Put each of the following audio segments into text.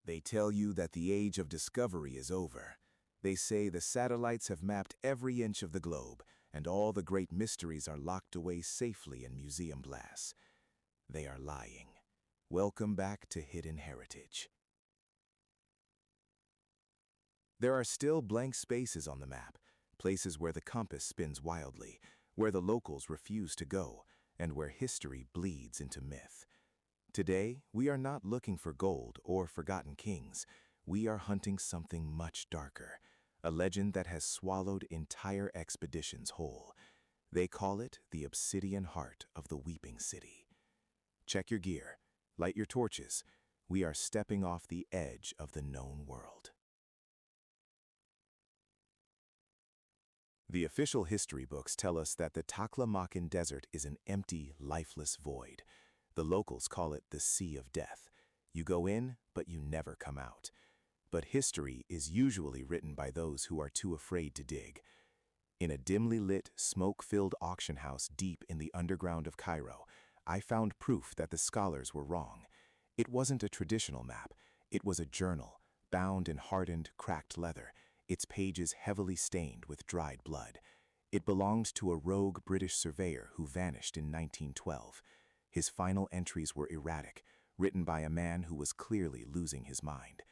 They tell you that the age of discovery is over. They say the satellites have mapped every inch of the globe, and all the great mysteries are locked away safely in museum glass. They are lying. Welcome back to Hidden Heritage. There are still blank spaces on the map, places where the compass spins wildly, where the locals refuse to go, and where history bleeds into myth. Today, we are not looking for gold or forgotten kings. We are hunting something much darker, a legend that has swallowed entire expeditions whole. They call it the Obsidian Heart of the Weeping City. Check your gear, light your torches. We are stepping off the edge of the known world. The official history books tell us that the Taklamakan Desert is an empty, lifeless void. The locals call it the Sea of Death. You go in, but you never come out. But history is usually written by those who are too afraid to dig. In a dimly lit, smoke-filled auction house deep in the underground of Cairo, I found proof that the scholars were wrong. It wasn't a traditional map. It was a journal, bound in hardened, cracked leather, its pages heavily stained with dried blood. It belonged to a rogue British surveyor who vanished in 1912. His final entries were erratic, written by a man who was clearly losing his mind.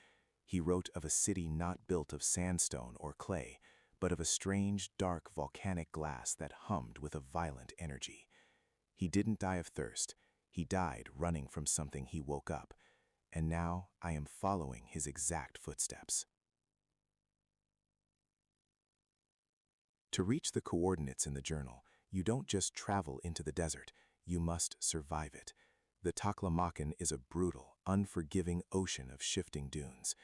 He wrote of a city not built of sandstone or clay, but of a strange, dark volcanic glass that hummed with a violent energy. He didn't die of thirst. He died running from something he woke up. And now I am following his exact footsteps. To reach the coordinates in the journal, you don't just travel into the desert. You must survive it. The Taklamakan is a brutal, unforgiving ocean of shifting dunes.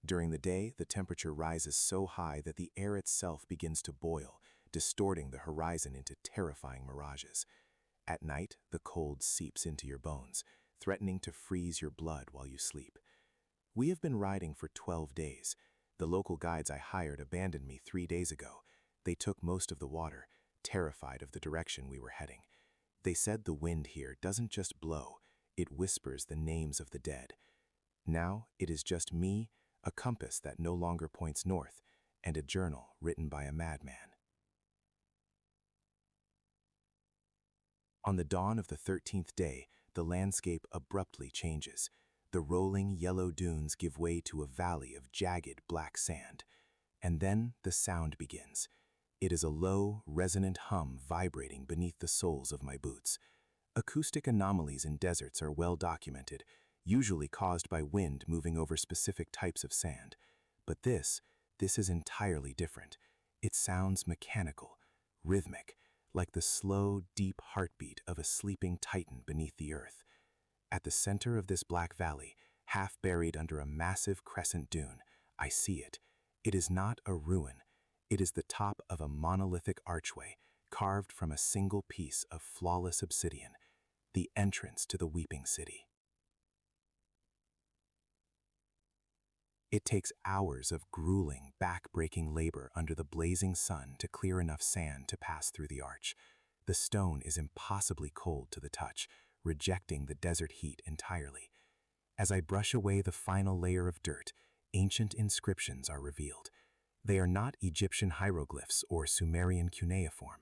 During the day, the temperature rises so high that the air itself begins to boil, distorting the horizon into terrifying mirages. At night, the cold seeps into your bones, threatening to freeze your blood while you sleep. We have been riding for 12 days. The local guides I hired abandoned me 3 days ago. They took most of the water, terrified of the direction we were heading. They said the wind here doesn't just blow, it whispers the names of the dead. Now it is just me, a compass that no longer points north, and a journal written by a madman. On the dawn of the 13th day, the landscape abruptly changes. The rolling yellow dunes give way to a valley of jagged black sand. And then the sound begins. It is a low, resonant hum vibrating beneath the soles of my boots. Acoustic anomalies in deserts are well documented, usually caused by wind moving over specific types of sand. But this is entirely different. It sounds mechanical, rhythmic, like the slow, deep heartbeat of a sleeping titan beneath the earth. At the center of this black valley, half buried under a massive crescent dune, I see it. It is not a ruin. It is the top of a monolithic archway carved from a single piece of flawless obsidian, the entrance to the Weeping City. It takes hours of grueling, back-breaking labor under the blazing sun to clear enough sand to pass through the arch. The stone is impossibly cold to the touch, rejecting the desert heat entirely. As I brush away the final layer of dirt, ancient inscriptions are revealed. They are not Egyptian hieroglyphs or Sumerian cuneiform.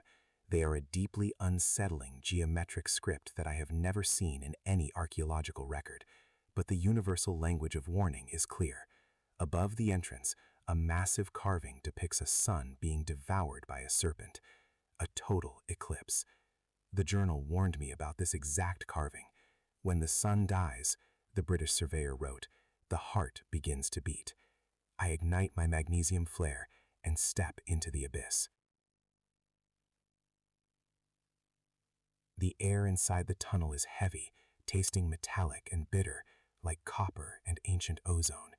They are a deeply unsettling geometric script that I have never seen in any archaeological record. But the universal language of warning is clear. Above the entrance, a massive carving depicts a sun being devoured by a serpent. A total eclipse. The journal warned me about this exact carving. When the sun dies, the British surveyor wrote, the heart begins to beat. I ignite my magnesium flare and step into the abyss. The air inside the tunnel is heavy, tasting metallic and bitter, like copper and ancient ozone.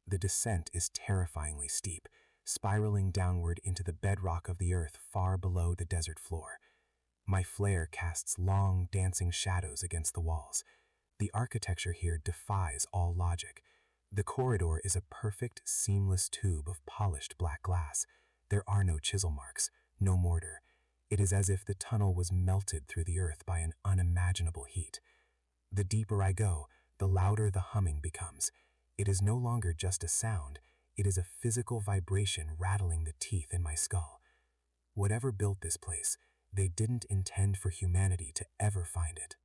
The descent is terrifyingly steep, spiraling downward into the bedrock of the earth far below the desert floor. My flare casts long, dancing shadows against the walls. The architecture here defies all logic. The corridor is a perfect, seamless tube of polished black glass. There are no chisel marks, no mortar. It is as if the tunnel was melted through the earth by an unimaginable heat. The deeper I go, the louder the humming becomes. It is no longer just a sound, it is a physical vibration rattling the teeth in my skull. Whatever built this place, they didn't intend for humanity to ever find it.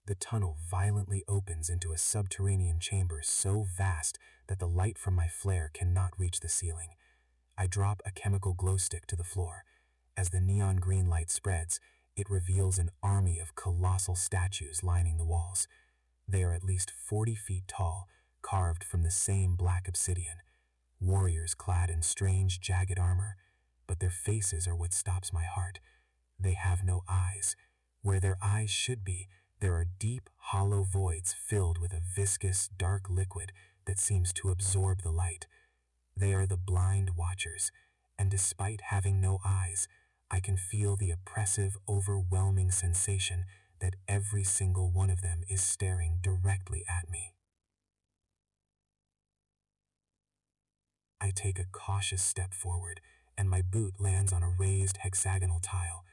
The tunnel violently opens into a subterranean chamber so vast that the light from my flare cannot reach the ceiling. I drop a chemical glow stick to the floor. As the neon green light spreads, it reveals an army of colossal statues lining the walls. They are at least 40 feet tall, carved from the same black obsidian. Warriors clad in strange, jagged armor, but their faces are what stops my heart. They have no eyes. Where their eyes should be, there are deep, hollow voids filled with a viscous, dark liquid that seems to absorb the light. They are the blind watchers, and despite having no eyes, I can feel the oppressive, overwhelming sensation that every single one of them is staring directly at me. I take a cautious step forward, and my boot lands on a raised hexagonal tile.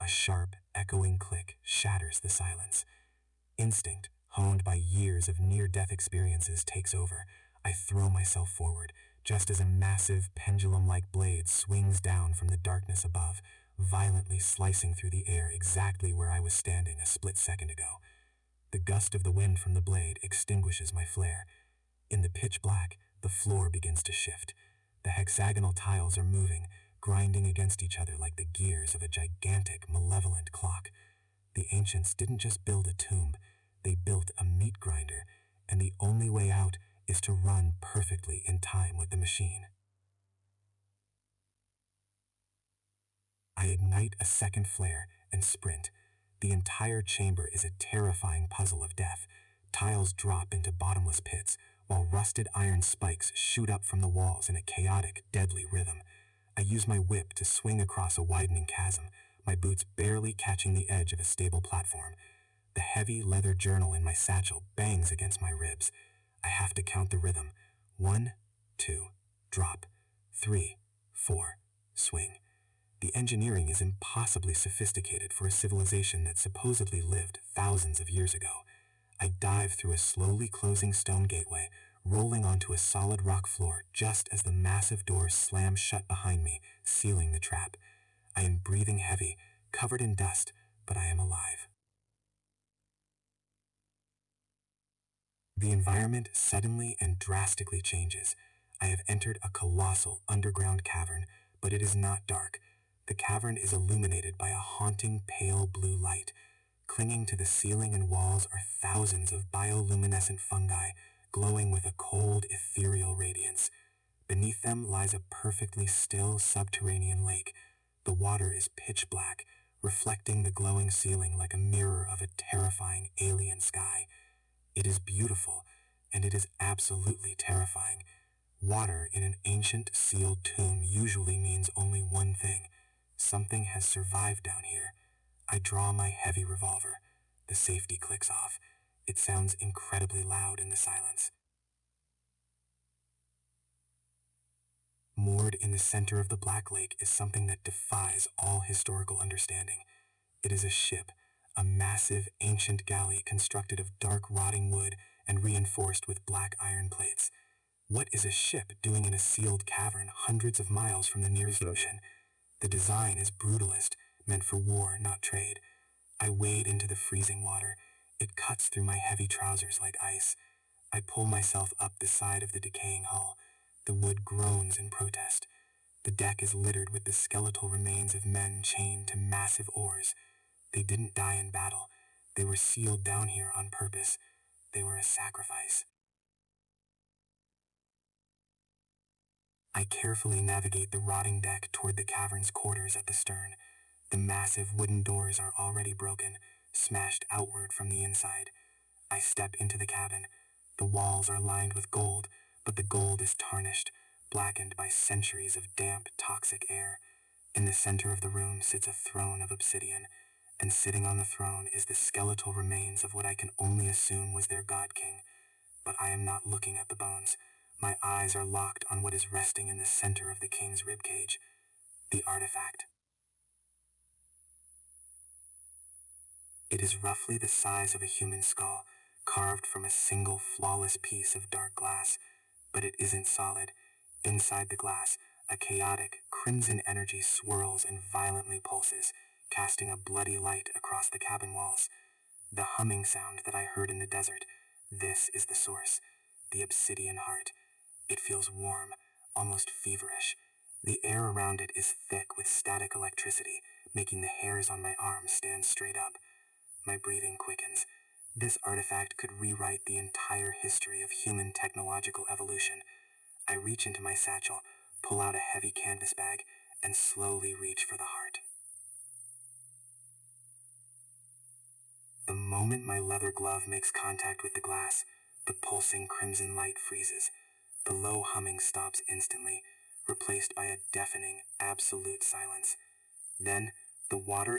A sharp, echoing click shatters the silence. Instinct, honed by years of near-death experiences, takes over. I throw myself forward, just as a massive, pendulum-like blade swings down from the darkness above, violently slicing through the air exactly where I was standing a split second ago. The gust of the wind from the blade extinguishes my flare. In the pitch black, the floor begins to shift. The hexagonal tiles are moving, grinding against each other like the gears of a gigantic, malevolent clock. The ancients didn't just build a tomb, they built a meat grinder, and the only way out is to run perfectly in time with the machine. I ignite a second flare and sprint. The entire chamber is a terrifying puzzle of death. Tiles drop into bottomless pits, while rusted iron spikes shoot up from the walls in a chaotic, deadly rhythm. I use my whip to swing across a widening chasm, my boots barely catching the edge of a stable platform. The heavy leather journal in my satchel bangs against my ribs. I have to count the rhythm. 1, 2, drop. 3, 4, swing. The engineering is impossibly sophisticated for a civilization that supposedly lived thousands of years ago. I dive through a slowly closing stone gateway, rolling onto a solid rock floor just as the massive doors slam shut behind me, sealing the trap. I am breathing heavy, covered in dust, but I am alive. The environment suddenly and drastically changes. I have entered a colossal underground cavern, but it is not dark. The cavern is illuminated by a haunting pale blue light. Clinging to the ceiling and walls are thousands of bioluminescent fungi, glowing with a cold, ethereal radiance. Beneath them lies a perfectly still subterranean lake. The water is pitch black, reflecting the glowing ceiling like a mirror of a terrifying alien sky. It is beautiful, and it is absolutely terrifying. Water in an ancient sealed tomb usually means only one thing. Something has survived down here. I draw my heavy revolver. The safety clicks off. It sounds incredibly loud in the silence. Moored in the center of the Black Lake is something that defies all historical understanding. It is a ship, a massive ancient galley constructed of dark rotting wood and reinforced with black iron plates. What is a ship doing in a sealed cavern hundreds of miles from the nearest ocean? The design is brutalist, meant for war, not trade. I wade into the freezing water. It cuts through my heavy trousers like ice. I pull myself up the side of the decaying hull. The wood groans in protest. The deck is littered with the skeletal remains of men chained to massive oars. They didn't die in battle. They were sealed down here on purpose. They were a sacrifice. I carefully navigate the rotting deck toward the cavern's quarters at the stern. The massive wooden doors are already broken, smashed outward from the inside. I step into the cabin. The walls are lined with gold, but the gold is tarnished, blackened by centuries of damp, toxic air. In the center of the room sits a throne of obsidian, and sitting on the throne is the skeletal remains of what I can only assume was their god king. But I am not looking at the bones. My eyes are locked on what is resting in the center of the king's ribcage, the artifact. It is roughly the size of a human skull, carved from a single flawless piece of dark glass, but it isn't solid. Inside the glass, a chaotic, crimson energy swirls and violently pulses, casting a bloody light across the cabin walls. The humming sound that I heard in the desert, this is the source, the Obsidian heart. It feels warm, almost feverish. The air around it is thick with static electricity, making the hairs on my arms stand straight up. My breathing quickens. This artifact could rewrite the entire history of human technological evolution. I reach into my satchel, pull out a heavy canvas bag, and slowly reach for the heart. The moment my leather glove makes contact with the glass, the pulsing crimson light freezes. The low humming stops instantly, replaced by a deafening, absolute silence. Then, the water